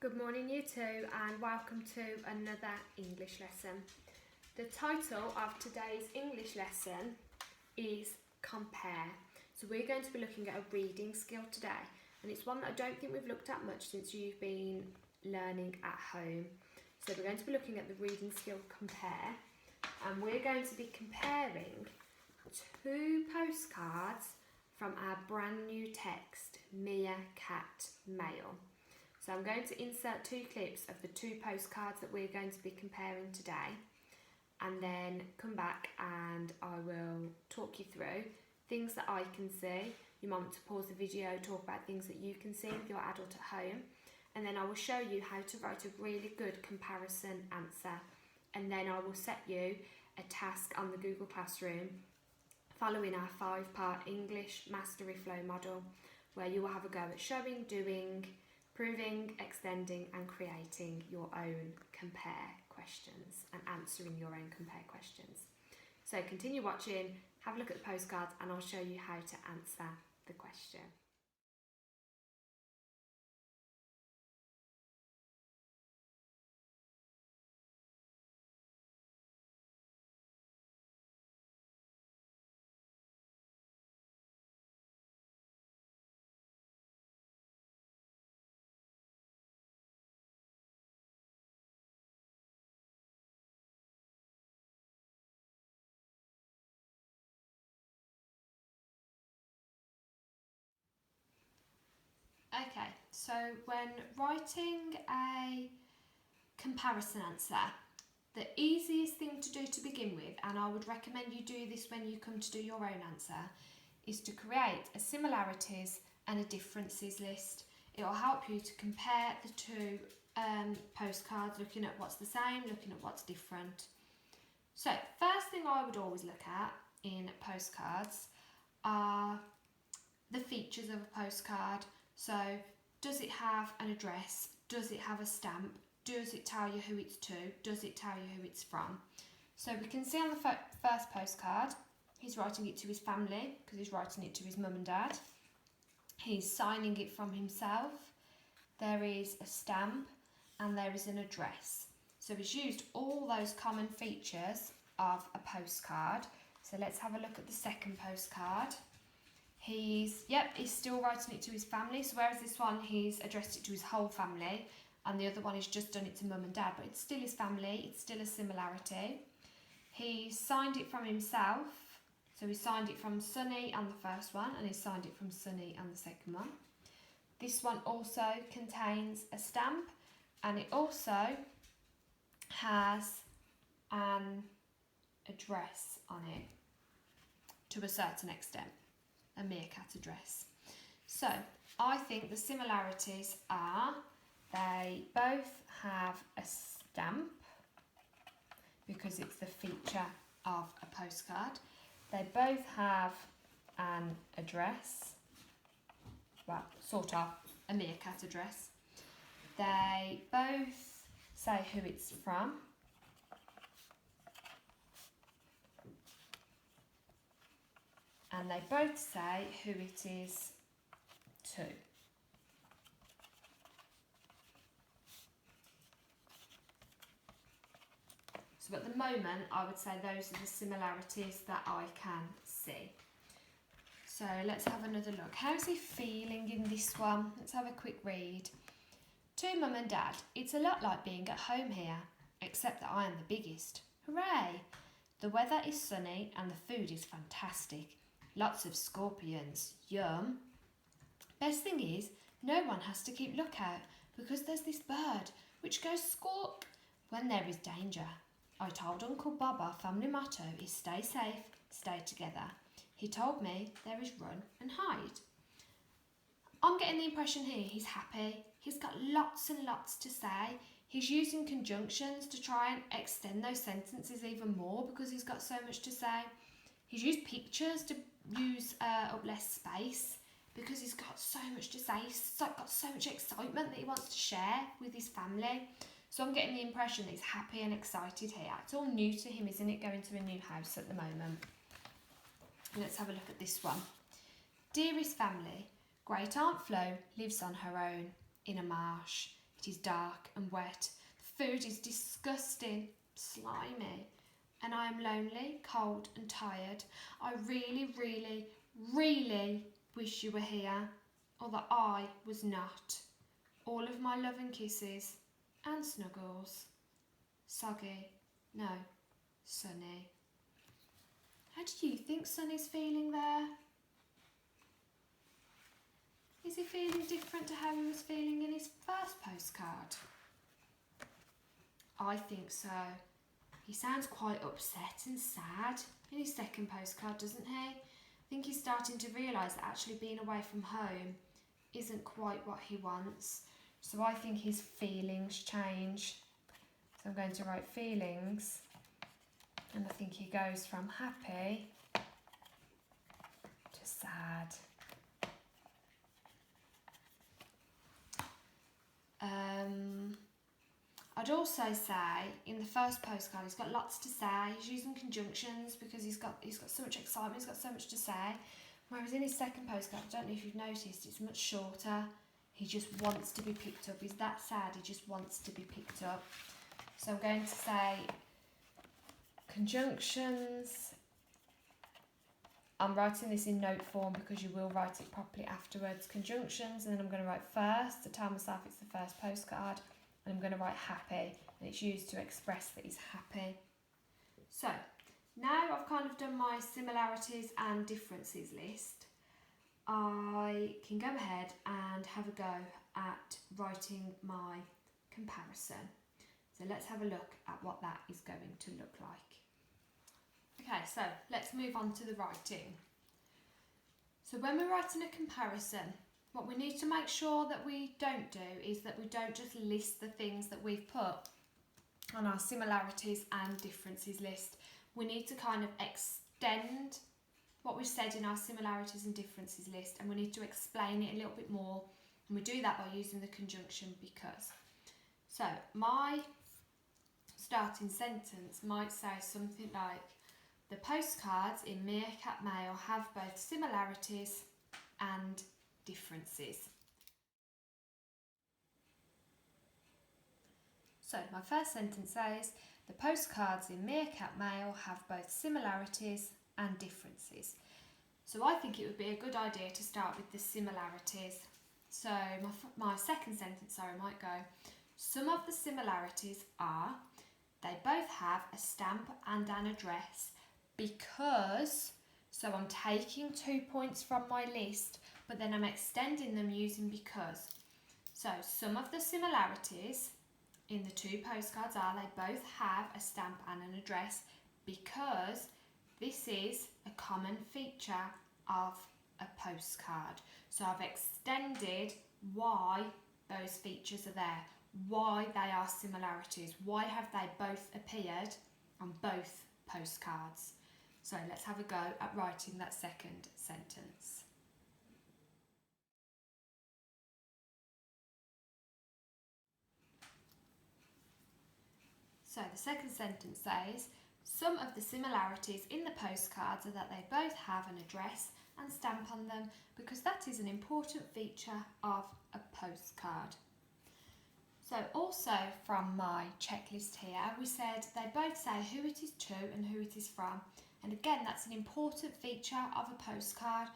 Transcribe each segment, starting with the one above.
Good morning you two, and welcome to another English lesson. The title of today's English lesson is Compare. So we're going to be looking at a reading skill today, and it's one that I don't think we've looked at much since you've been learning at home. So we're going to be looking at the reading skill Compare, and we're going to be comparing two postcards from our brand new text, Meerkat Mail. So I'm going to insert two clips of the two postcards that we're going to be comparing today, and then come back and I will talk you through things that I can see. You might want to pause the video, talk about things that you can see with your adult at home, and then I will show you how to write a really good comparison answer, and then I will set you a task on the Google Classroom following our 5-part English Mastery Flow model, where you will have a go at showing, doing, proving, extending and creating your own compare questions and answering your own compare questions. So continue watching, have a look at the postcards, and I'll show you how to answer the question. Okay, so when writing a comparison answer, the easiest thing to do to begin with, and I would recommend you do this when you come to do your own answer, is to create a similarities and a differences list. It will help you to compare the two postcards, looking at what's the same, looking at what's different. So first thing I would always look at in postcards are the features of a postcard. So does it have an address? Does it have a stamp? Does it tell you who it's to? Does it tell you who it's from? So we can see on the first postcard, he's writing it to his family because he's writing it to his mum and dad. He's signing it from himself. There is a stamp and there is an address. So he's used all those common features of a postcard. So let's have a look at the second postcard. He's still writing it to his family. So whereas this one, he's addressed it to his whole family, and the other one, he's just done it to mum and dad, but it's still his family, it's still a similarity. He signed it from himself. So he signed it from Sunny on the first one, and he signed it from Sunny on the second one. This one also contains a stamp, and it also has an address on it to a certain extent, a Meerkat address. So I think the similarities are they both have a stamp because it's the feature of a postcard. They both have an address, well, sort of a Meerkat address. They both say who it's from. And they both say who it is to. So at the moment, I would say those are the similarities that I can see. So let's have another look. How's he feeling in this one? Let's have a quick read. To Mum and Dad, it's a lot like being at home here, except that I am the biggest. Hooray! The weather is sunny and the food is fantastic. Lots of scorpions. Yum. Best thing is, no one has to keep lookout because there's this bird which goes squawk when there is danger. I told Uncle Bob our family motto is stay safe, stay together. He told me there is run and hide. I'm getting the impression here he's happy. He's got lots and lots to say. He's using conjunctions to try and extend those sentences even more because he's got so much to say. He's used pictures to use up less space because he's got so much to say. He's got so much excitement that he wants to share with his family. So I'm getting the impression that he's happy and excited here. It's all new to him, isn't it, going to a new house at the moment? Let's have a look at this one. Dearest family, Great Aunt Flo lives on her own in a marsh. It is dark and wet. The food is disgusting, slimy, and I am lonely, cold and tired. I really, really, really wish you were here, or that I was not. All of my love and kisses and snuggles. Soggy, no, Sunny. How do you think Sunny's feeling there? Is he feeling different to how he was feeling in his first postcard? I think so. He sounds quite upset and sad in his second postcard, doesn't he? I think he's starting to realise that actually being away from home isn't quite what he wants. So I think his feelings change. So I'm going to write feelings, and I think he goes from happy to sad. I'd also say in the first postcard he's got lots to say. He's using conjunctions because he's got so much excitement, he's got so much to say. Whereas in his second postcard, I don't know if you've noticed, it's much shorter. He just wants to be picked up. He's that sad, he just wants to be picked up. So I'm going to say conjunctions. I'm writing this in note form because you will write it properly afterwards. Conjunctions, and then I'm going to write first to tell myself it's the first postcard. And I'm going to write happy, and it's used to express that he's happy. So now I've kind of done my similarities and differences list, I can go ahead and have a go at writing my comparison. So let's have a look at what that is going to look like. Okay, so let's move on to the writing. So when we're writing a comparison, what we need to make sure that we don't do is that we don't just list the things that we've put on our similarities and differences list. We need to kind of extend what we've said in our similarities and differences list, and we need to explain it a little bit more, and we do that by using the conjunction because. So my starting sentence might say something like, the postcards in Meerkat Mail have both similarities and differences. So my first sentence says, the postcards in Meerkat Mail have both similarities and differences. So I think it would be a good idea to start with the similarities. So my second sentence, might go, some of the similarities are, they both have a stamp and an address because, so I'm taking 2 points from my list, but then I'm extending them using because. So some of the similarities in the two postcards are they both have a stamp and an address because this is a common feature of a postcard. So I've extended why those features are there, why they are similarities, why have they both appeared on both postcards. So let's have a go at writing that second sentence. So the second sentence says, some of the similarities in the postcards are that they both have an address and stamp on them because that is an important feature of a postcard. So also from my checklist here, we said they both say who it is to and who it is from. And again, that's an important feature of a postcard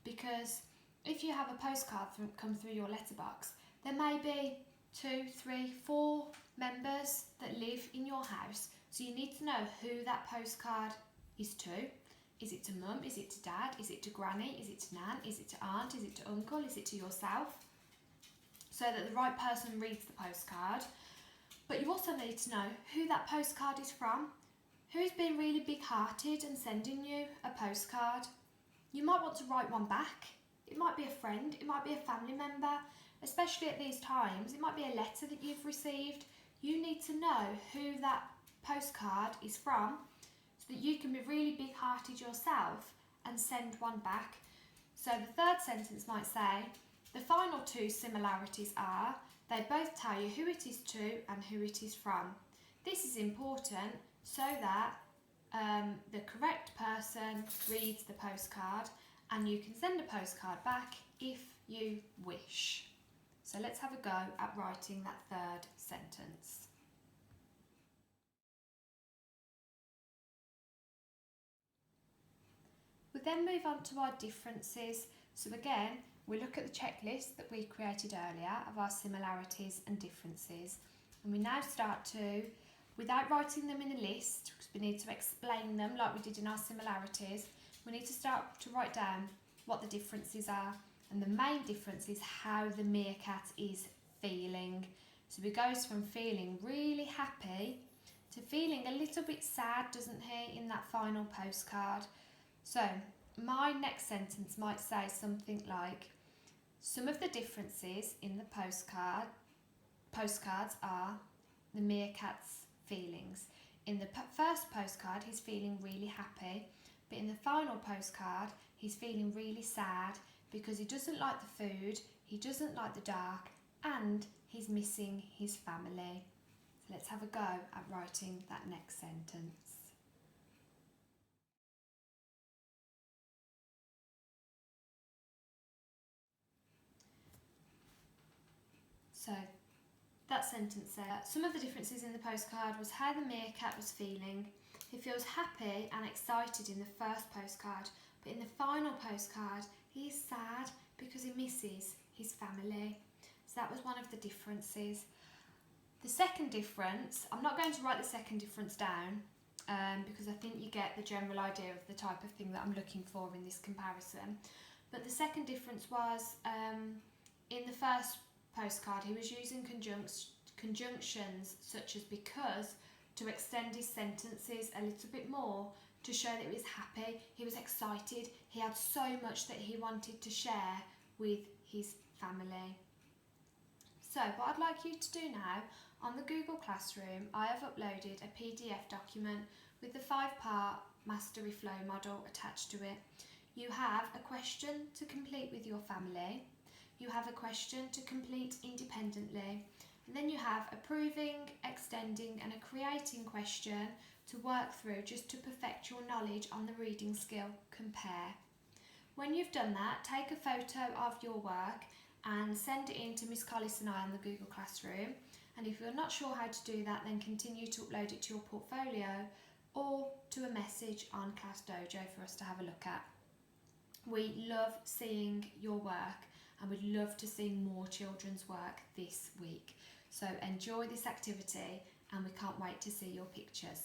because if you have a postcard come through your letterbox, there may be 2, 3, 4 members that live in your house. So you need to know who that postcard is to. Is it to mum? Is it to dad? Is it to granny? Is it to nan? Is it to aunt? Is it to uncle? Is it to yourself? So that the right person reads the postcard. But you also need to know who that postcard is from. Who's been really big-hearted and sending you a postcard? You might want to write one back. It might be a friend, it might be a family member. Especially at these times, it might be a letter that you've received. You need to know who that postcard is from so that you can be really big-hearted yourself and send one back. So the third sentence might say, the final two similarities are, they both tell you who it is to and who it is from. This is important so that the correct person reads the postcard and you can send a postcard back if you wish. So So let's have a go at writing that third sentence. We then move on to our differences. So again, we look at the checklist that we created earlier of our similarities and differences. And we now start to, without writing them in a list, because we need to explain them like we did in our similarities, we need to start to write down what the differences are. And the main difference is how the meerkat is feeling. So he goes from feeling really happy to feeling a little bit sad, doesn't he, in that final postcard. So my next sentence might say something like, some of the differences in the postcards are the meerkat's feelings. In the first postcard, he's feeling really happy, but in the final postcard, he's feeling really sad because he doesn't like the food, he doesn't like the dark, and he's missing his family. So let's have a go at writing that next sentence. So that sentence there, some of the differences in the postcard was how the meerkat was feeling. He feels happy and excited in the first postcard, but in the final postcard, he is sad because he misses his family. So that was one of the differences. The second difference, I'm not going to write the second difference down because I think you get the general idea of the type of thing that I'm looking for in this comparison. But the second difference was in the first postcard, he was using conjunctions such as because to extend his sentences a little bit more to show that he was happy, he was excited, he had so much that he wanted to share with his family. So what I'd like you to do now, on the Google Classroom, I have uploaded a PDF document with the 5-part Mastery Flow model attached to it. You have a question to complete with your family, you have a question to complete independently, and then you have a proving, extending and a creating question to work through just to perfect your knowledge on the reading skill compare. When you've done that, take a photo of your work and send it in to Miss Collis and I on the Google Classroom, and if you're not sure how to do that, then continue to upload it to your portfolio or to a message on Class Dojo for us to have a look at. We love seeing your work and we'd love to see more children's work this week. So enjoy this activity and we can't wait to see your pictures.